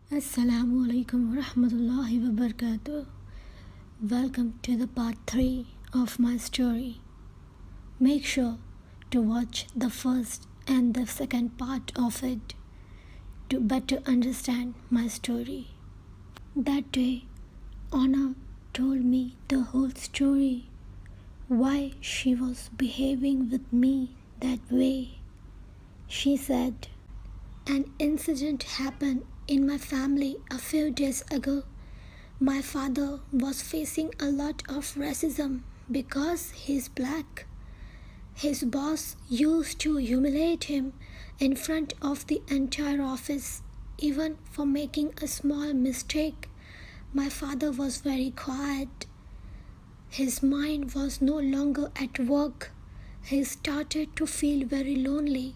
Assalam-u-alaikum wa rahmatullahi wa barakatuh. Welcome to the part 3 of my story. Make sure to watch the first and the second part of it to better understand my story. That day, Anna told me the whole story, why she was behaving with me that way. She said, an incident happened in my family a few days ago. My father was facing a lot of racism because he's black. His boss used to humiliate him in front of the entire office, even for making a small mistake. My father was very quiet. His mind was no longer at work. He started to feel very lonely.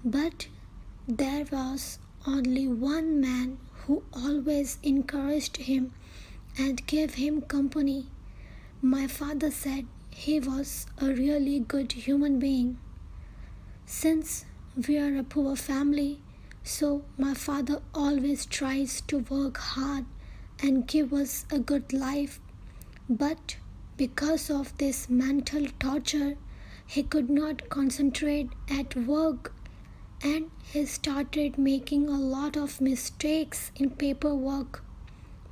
But there was only one man who always encouraged him and gave him company. My father said he was a really good human being. Since we are a poor family, so my father always tries to work hard and give us a good life. But because of this mental torture, he could not concentrate at work, and he started making a lot of mistakes in paperwork.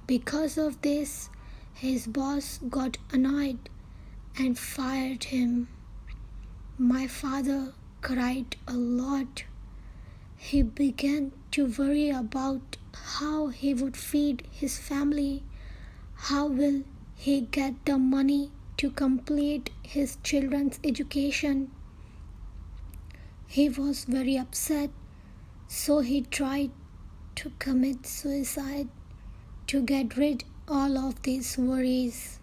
Because of this, his boss got annoyed and fired him. My father cried a lot. He began to worry about how he would feed his family, how will he get the money to complete his children's education. He was very upset, so he tried to commit suicide to get rid all of these worries.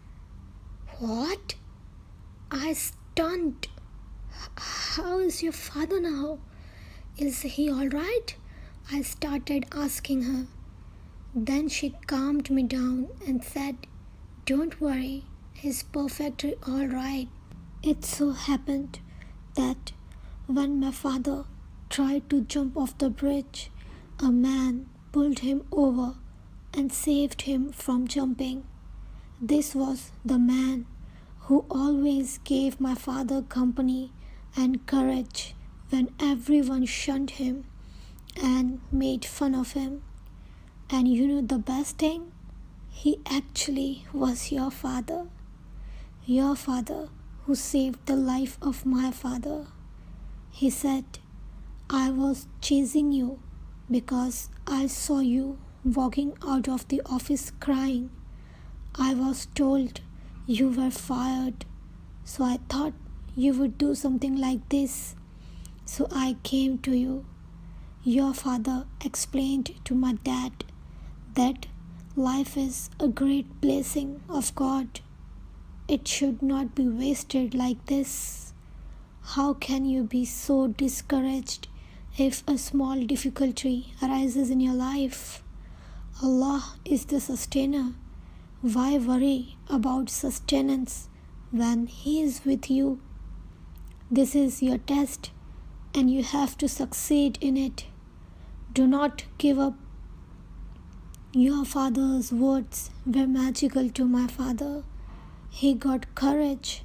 What? I stunned. How is your father now? Is he all right? I started asking her. Then she calmed me down and said, don't worry, he's perfectly all right. It so happened that when my father tried to jump off the bridge, a man pulled him over and saved him from jumping. This was the man who always gave my father company and courage when everyone shunned him and made fun of him. And you know the best thing? He actually was your father. Your father who saved the life of my father. He said, I was chasing you because I saw you walking out of the office crying. I was told you were fired, so I thought you would do something like this. So I came to you. Your father explained to my dad that life is a great blessing of God. It should not be wasted like this. How can you be so discouraged if a small difficulty arises in your life? Allah is the sustainer. Why worry about sustenance when He is with you? This is your test and you have to succeed in it. Do not give up. Your father's words were magical to my father. He got courage.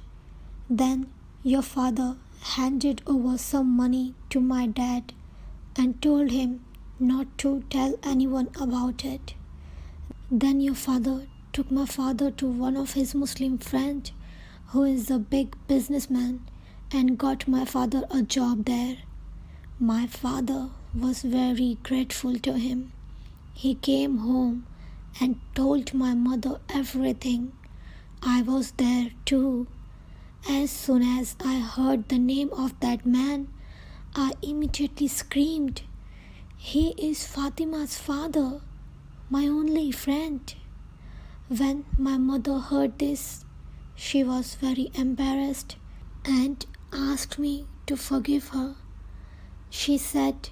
Then your father handed over some money to my dad and told him not to tell anyone about it. Then your father took my father to one of his Muslim friends who is a big businessman and got my father a job there. My father was very grateful to him. He came home and told my mother everything. I was there too. As soon as I heard the name of that man, I immediately screamed, he is Fatima's father, my only friend. When my mother heard this, she was very embarrassed and asked me to forgive her. She said,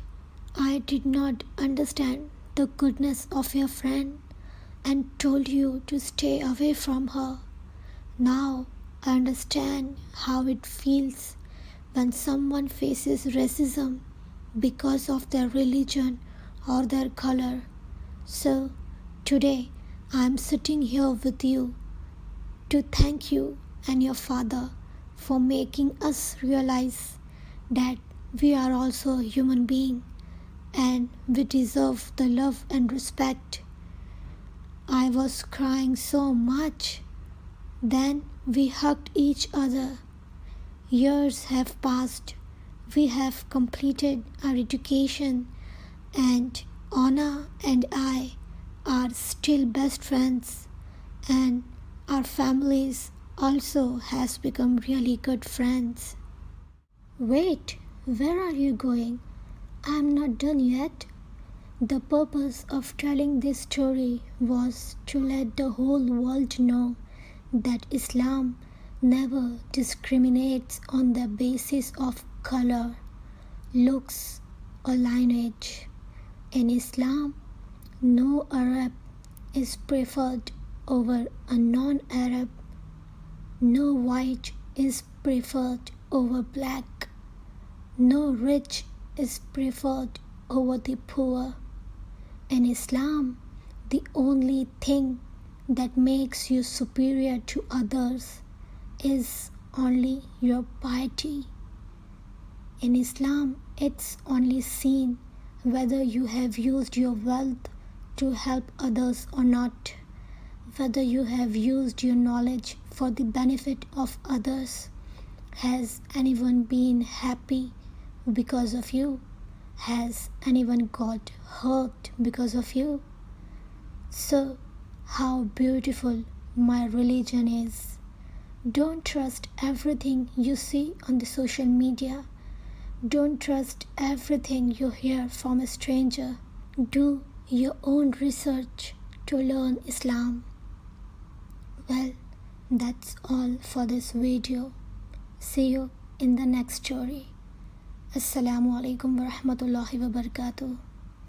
I did not understand the goodness of your friend and told you to stay away from her. Now I understand how it feels when someone faces racism because of their religion or their color. So, today I am sitting here with you to thank you and your father for making us realize that we are also a human being and we deserve the love and respect. I was crying so much. Then we hugged each other. Years have passed. We have completed our education, and Anna and I are still best friends, and our families also has become really good friends. Wait, where are you going? I'm not done yet. The purpose of telling this story was to let the whole world know that Islam never discriminates on the basis of color, looks, or lineage. In Islam, no Arab is preferred over a non-Arab. No white is preferred over black. No rich is preferred over the poor. In Islam, the only thing that makes you superior to others is only your piety. In Islam, it's only seen whether you have used your wealth to help others or not, whether you have used your knowledge for the benefit of others. Has anyone been happy because of you? Has anyone got hurt because of you? So, how beautiful my religion is. Don't trust everything you see on the social media. Don't trust everything you hear from a stranger. Do your own research to learn Islam. Well, that's all for this video. See you in the next story. Assalam-u-alaikum wa rahmatullahi wa barakatuh.